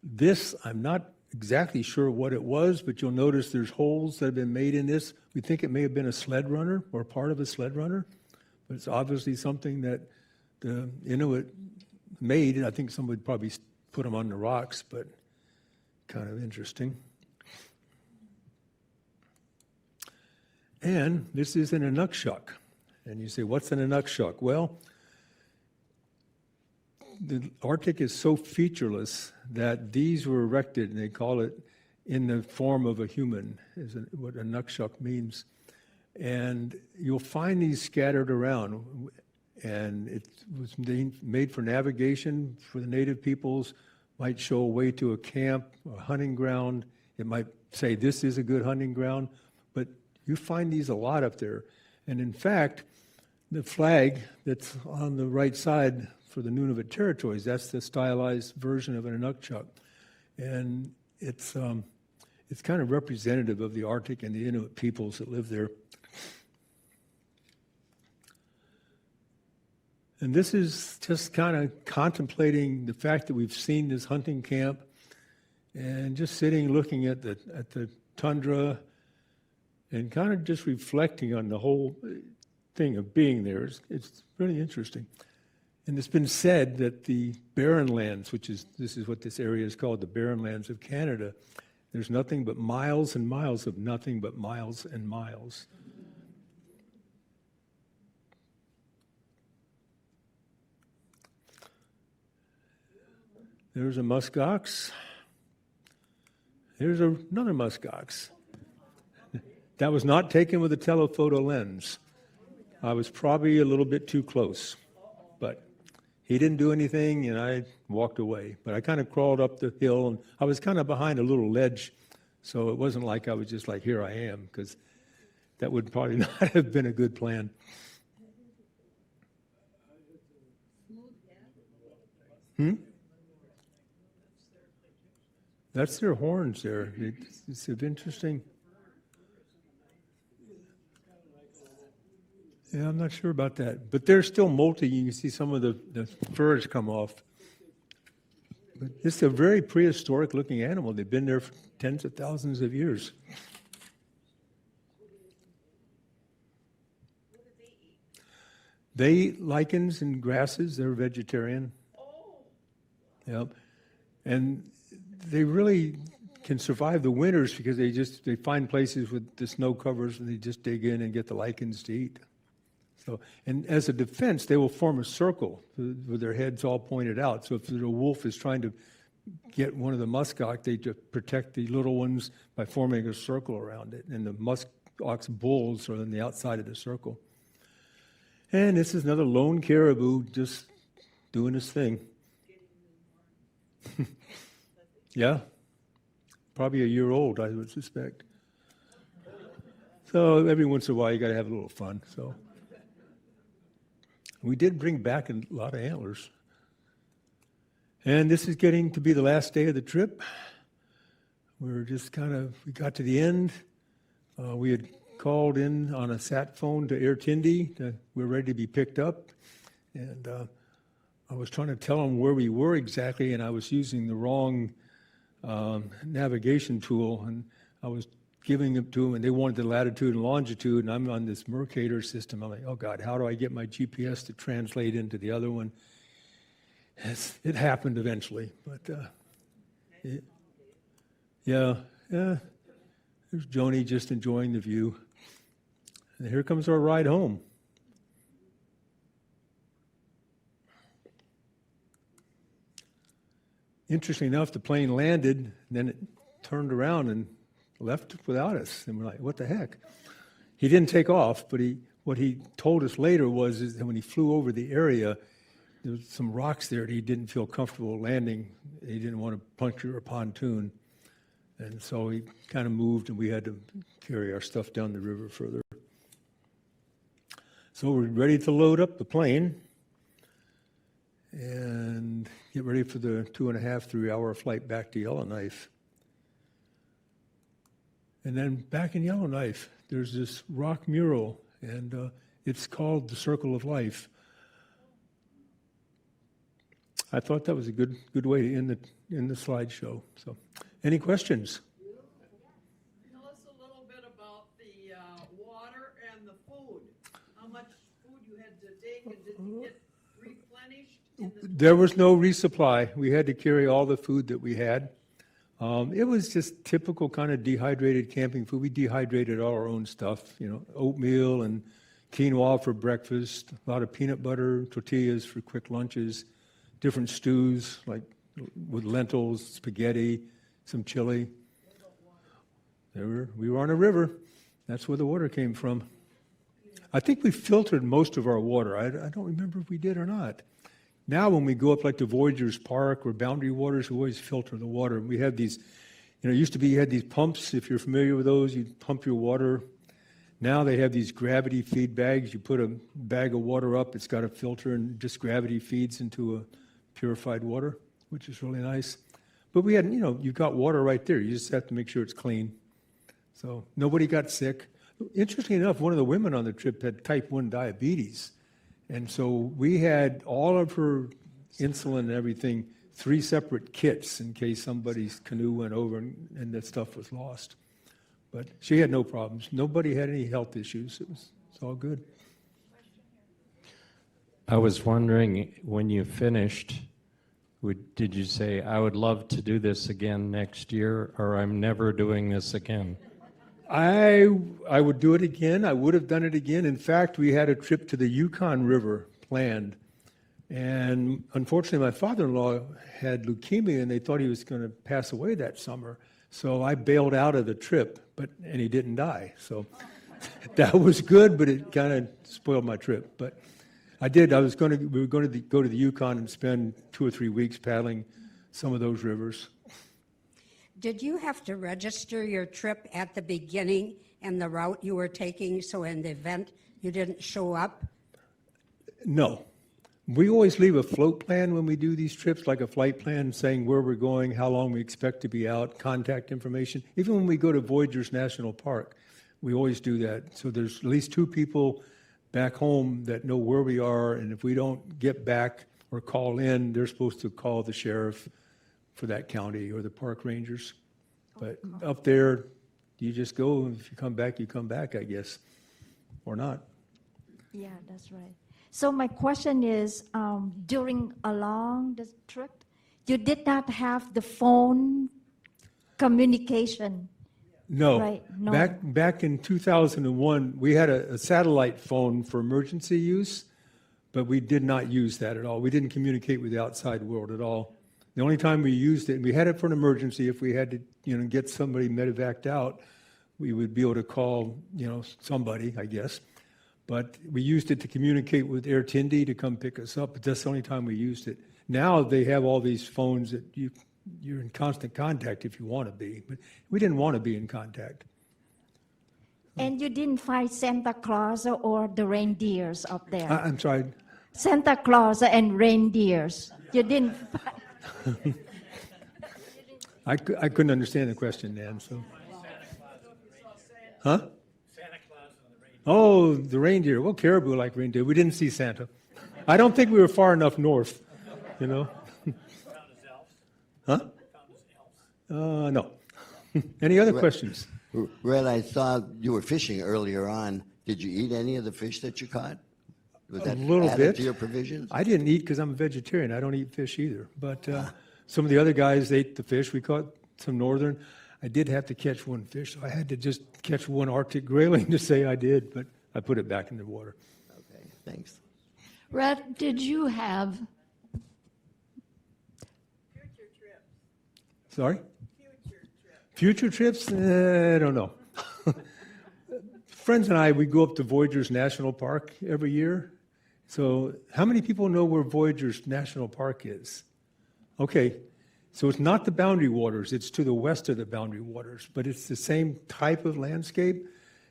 This, I'm not exactly sure what it was, but you'll notice there's holes that have been made in this. We think it may have been a sled runner or part of a sled runner, but it's obviously something that the Inuit made. I think somebody probably put them on the rocks, but kind of interesting. And this is an inukshuk. And you say, what's an inukshuk? Well, the Arctic is so featureless that these were erected, and they call it in the form of a human, is what a nukshuk means. And you'll find these scattered around. And it was made for navigation for the native peoples, might show a way to a camp, a hunting ground. It might say this is a good hunting ground, but you find these a lot up there. And in fact, the flag that's on the right side for the Nunavut territories, that's the stylized version of an inukshuk. And it's kind of representative of the Arctic and the Inuit peoples that live there. And this is just kind of contemplating the fact that we've seen this hunting camp and just sitting looking at the tundra and kind of just reflecting on the whole thing of being there. It's really interesting. And it's been said that the Barren Lands, this is what this area is called, the Barren Lands of Canada, there's nothing but miles and miles of nothing but miles and miles. There's a muskox. Here's another muskox. That was not taken with a telephoto lens. I was probably a little bit too close, but he didn't do anything, and I walked away. But I kind of crawled up the hill, and I was kind of behind a little ledge, so it wasn't like I was just like, here I am, because that would probably not have been a good plan. That's their horns there. It's interesting. Yeah, I'm not sure about that. But they're still molting. You can see some of the furs come off. But it's a very prehistoric looking animal. They've been there for tens of thousands of years. They eat lichens and grasses. They're vegetarian. Yep. And they really can survive the winters because they find places with the snow covers and they just dig in and get the lichens to eat. So, and as a defense, they will form a circle with their heads all pointed out. So if the wolf is trying to get one of the muskox, they just protect the little ones by forming a circle around it. And the muskox bulls are on the outside of the circle. And this is another lone caribou just doing his thing. Yeah, probably a year old, I would suspect. So every once in a while, you got to have a little fun. So we did bring back a lot of antlers. And this is getting to be the last day of the trip. We got to the end. We had called in on a sat phone to Air Tindi. We're ready to be picked up. And I was trying to tell them where we were exactly, and I was using the wrong navigation tool. And I was giving it to them, and they wanted the latitude and longitude, and I'm on this Mercator system. I'm like, oh, God, how do I get my GPS to translate into the other one? It happened eventually, but yeah. There's Joni just enjoying the view. And here comes our ride home. Interesting enough, the plane landed, and then it turned around and left without us. And we're like, what the heck? He didn't take off, but what he told us later was that when he flew over the area, there was some rocks there that he didn't feel comfortable landing. He didn't want to puncture a pontoon. And so he kind of moved, and we had to carry our stuff down the river further. So we're ready to load up the plane and get ready for the 2.5, 3 hour flight back to Yellowknife. And then back in Yellowknife, there's this rock mural, and it's called the Circle of Life. I thought that was a good way to end the slideshow. So, any questions? Tell us a little bit about the water and the food. How much food you had to take, and did you get replenished? There was no resupply. We had to carry all the food that we had. It was just typical kind of dehydrated camping food. We dehydrated all our own stuff, oatmeal and quinoa for breakfast, a lot of peanut butter, tortillas for quick lunches, different stews like with lentils, spaghetti, some chili. We were on a river. That's where the water came from. I think we filtered most of our water. I don't remember if we did or not. Now when we go up like to Voyagers Park or Boundary Waters, we always filter the water. We have these, it used to be you had these pumps. If you're familiar with those, you'd pump your water. Now they have these gravity feed bags. You put a bag of water up, it's got a filter, and just gravity feeds into a purified water, which is really nice. But we had, you've got water right there. You just have to make sure it's clean. So nobody got sick. Interestingly enough, one of the women on the trip had type 1 diabetes. And so we had all of her insulin and everything, 3 separate kits in case somebody's canoe went over and that stuff was lost. But she had no problems. Nobody had any health issues. It's all good. I was wondering, when you finished, did you say, I would love to do this again next year, or I'm never doing this again? I would do it again. I would have done it again. In fact, we had a trip to the Yukon River planned. And unfortunately, my father-in-law had leukemia, and they thought he was going to pass away that summer. So I bailed out of the trip, and he didn't die. So that was good, but it kind of spoiled my trip. But I did. We were going to go to the Yukon and spend 2 or 3 weeks paddling some of those rivers. Did you have to register your trip at the beginning and the route you were taking, so in the event you didn't show up? No. We always leave a float plan when we do these trips, like a flight plan saying where we're going, how long we expect to be out, contact information. Even when we go to Voyageurs National Park, we always do that. So there's at least 2 people back home that know where we are, and if we don't get back or call in, they're supposed to call the sheriff for that county or the park rangers. But up there, you just go, and if you come back, I guess, or not. Yeah, that's right. So my question is, along the trip, you did not have the phone communication. No. Right, no. Back in 2001, we had a satellite phone for emergency use, but we did not use that at all. We didn't communicate with the outside world at all. The only time we used it, we had it for an emergency. If we had to, get somebody medevaced out, we would be able to call, somebody, I guess. But we used it to communicate with Air Tindi to come pick us up. But that's the only time we used it. Now they have all these phones that you're in constant contact if you want to be. But we didn't want to be in contact. And you didn't find Santa Claus or the reindeers up there? I'm sorry. Santa Claus and reindeers. You didn't find... I couldn't understand the question, Dan. So, huh? Santa Claus and the reindeer. Oh, the reindeer. Well, caribou like reindeer. We didn't see Santa. I don't think we were far enough north. Huh? No. Any other questions? Red, I saw you were fishing earlier on. Did you eat any of the fish that you caught? Was that A little added bit. to your provisions? I didn't eat because I'm a vegetarian. I don't eat fish either. But some of the other guys ate the fish. We caught some northern. I did have to catch one fish, so I had to just catch one Arctic grayling to say I did, but I put it back in the water. Okay, thanks. Red, did you have Future trips, Sorry? future trips. Future trips? I don't know. Friends and I, we go up to Voyageurs National Park every year. So how many people know where Voyageurs National Park is? Okay, so it's not the boundary waters, it's to the west of the boundary waters, but it's the same type of landscape,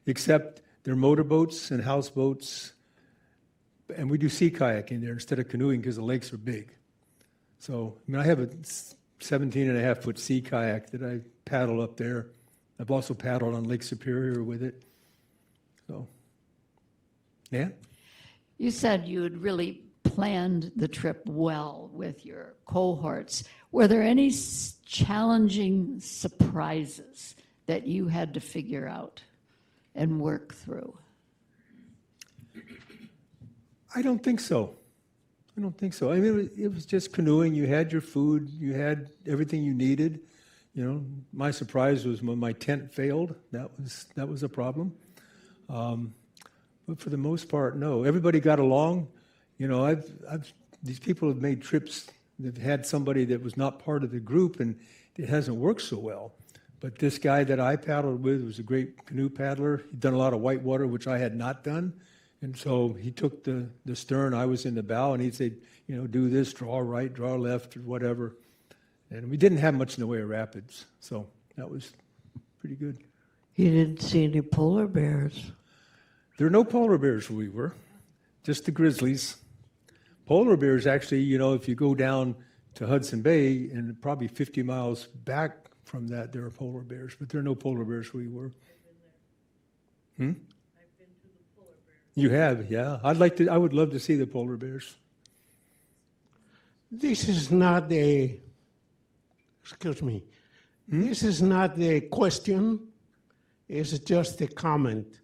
except they're motorboats and houseboats, and we do sea kayaking there instead of canoeing because the lakes are big. So, I have a 17.5-foot sea kayak that I paddle up there. I've also paddled on Lake Superior with it. So, yeah? You said you had really planned the trip well with your cohorts. Were there any challenging surprises that you had to figure out and work through? I don't think so. I mean, it was just canoeing. You had your food. You had everything you needed. My surprise was when my tent failed. That was a problem. But for the most part, no. Everybody got along. These people have made trips. They've had somebody that was not part of the group, and it hasn't worked so well. But this guy that I paddled with was a great canoe paddler. He'd done a lot of whitewater, which I had not done. And so he took the stern, I was in the bow, and he'd say, do this, draw right, draw left, or whatever. And we didn't have much in the way of rapids, so that was pretty good. You didn't see any polar bears. There are no polar bears where we were, just the grizzlies. Polar bears, actually, if you go down to Hudson Bay and probably 50 miles back from that, there are polar bears, but there are no polar bears where we were. You have, yeah. I would love to see the polar bears. This is not a, this is not a question, it's just a comment.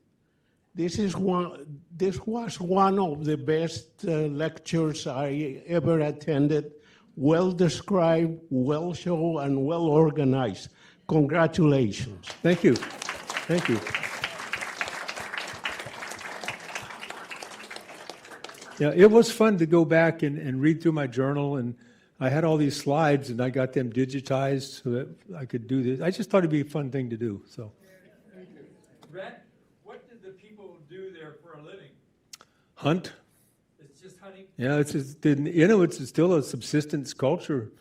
This was one of the best lectures I ever attended. Well described, well shown, and well organized. Congratulations. Thank you. Thank you. Yeah, it was fun to go back and read through my journal, and I had all these slides, and I got them digitized so that I could do this. I just thought it'd be a fun thing to do. So, Rhett, what did the people do there for a living? hunt. It's just hunting? Yeah, it's just, it's still a subsistence culture,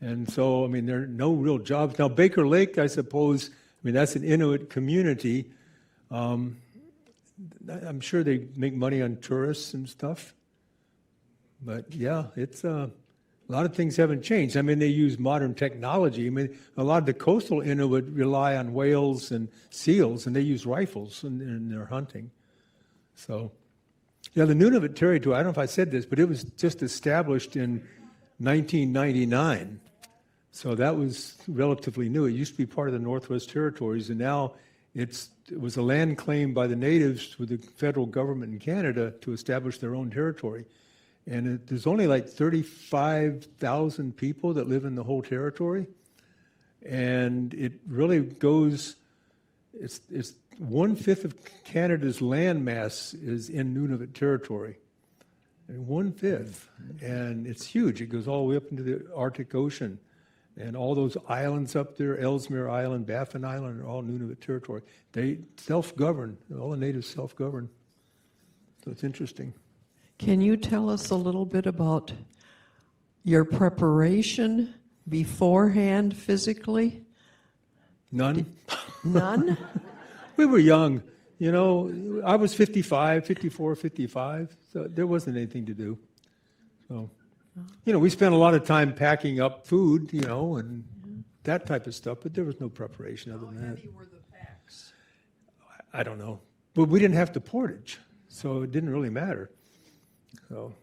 and so I mean there are no real jobs now. Baker Lake, I suppose. I mean that's an Inuit community. I'm sure they make money on tourists and stuff, but yeah, it's a lot of things haven't changed. I mean, they use modern technology. I mean, a lot of the coastal Inuit rely on whales and seals, and they use rifles in their hunting. So, yeah, the Nunavut Territory, I don't know if I said this, but it was just established in 1999. So that was relatively new. It used to be part of the Northwest Territories, and now it was a land claimed by the natives with the federal government in Canada to establish their own territory. And there's only like 35,000 people that live in the whole territory. And it really goes, it's 1/5 of Canada's land mass is in Nunavut territory. And 1/5. And it's huge. It goes all the way up into the Arctic Ocean. And all those islands up there, Ellesmere Island, Baffin Island, are all Nunavut territory. They self-govern. All the natives self-govern. So it's interesting. Can you tell us a little bit about your preparation beforehand physically? None. None? We were young. You know, I was 55, 54, 55. So there wasn't anything to do. So, you know, we spent a lot of time packing up food, you know, and that type of stuff, but there was no preparation other than that. How heavy were the packs? I don't know. But we didn't have to portage, so it didn't really matter. So,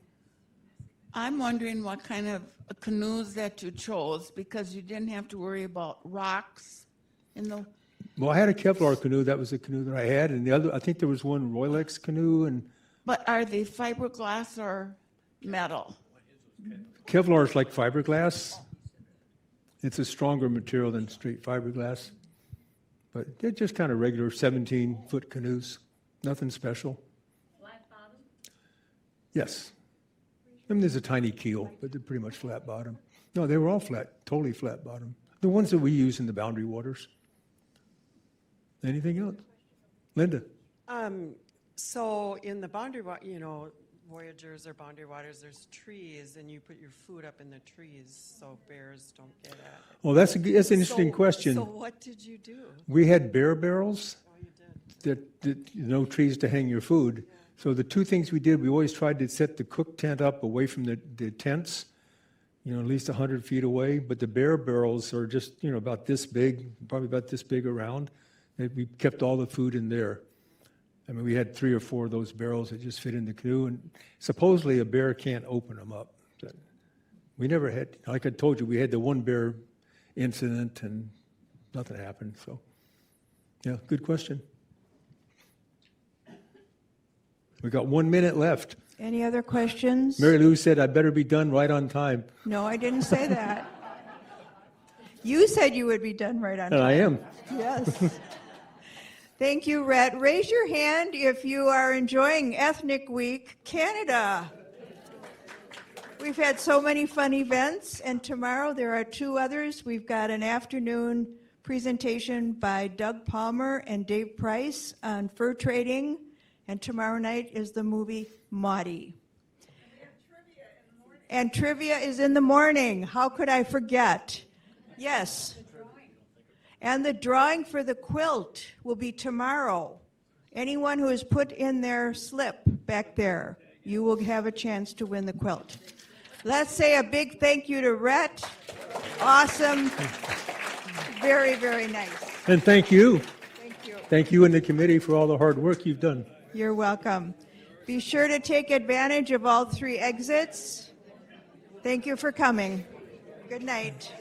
I'm wondering what kind of canoes that you chose because you didn't have to worry about rocks in the. well, I had a Kevlar canoe. That was the canoe that I had, and the other, I think there was one Roylex canoe, and But are they fiberglass or metal? Kevlar is like fiberglass. It's a stronger material than straight fiberglass, but they're just kind of regular 17-foot canoes. Nothing special. Flat bottom? Yes. I mean, there's a tiny keel, but they're pretty much flat bottom. No, they were all flat, totally flat bottom. The ones that we use in the boundary waters. Anything else? Linda? So in the boundary, voyagers or boundary waters, there's trees, and you put your food up in the trees so bears don't get at it. Well, that's an interesting question. So what did you do? We had bear barrels Oh, you did. that no trees to hang your food. So the two things we did, we always tried to set the cook tent up away from the tents, you know, at least 100 feet away. But the bear barrels are just, you know, about this big, probably about this big around. And we kept all the food in there. I mean, we had 3 or 4 of those barrels that just fit in the canoe, and supposedly a bear can't open them up. But we never had, like I told you, we had the one bear incident, and nothing happened. So, yeah, good question. We got 1 minute left. Any other questions? Mary Lou said I better be done right on time, No, I didn't say that. You said you would be done right on and time. I am. Yes. Thank you, Rhett. Raise your hand if you are enjoying Ethnic Week Canada. We've had so many fun events, and tomorrow there are 2 others. We've got an afternoon presentation by Doug Palmer and Dave Price on fur trading, and tomorrow night is the movie Maudie. And trivia is in the morning. How could I forget? Yes. And the drawing for the quilt will be tomorrow. Anyone who has put in their slip back there, you will have a chance to win the quilt. Let's say a big thank you to Rhett. Awesome. Very, very nice. And thank you. Thank you. Thank you and the committee for all the hard work you've done. You're welcome. Be sure to take advantage of all 3 exits. Thank you for coming. Good night.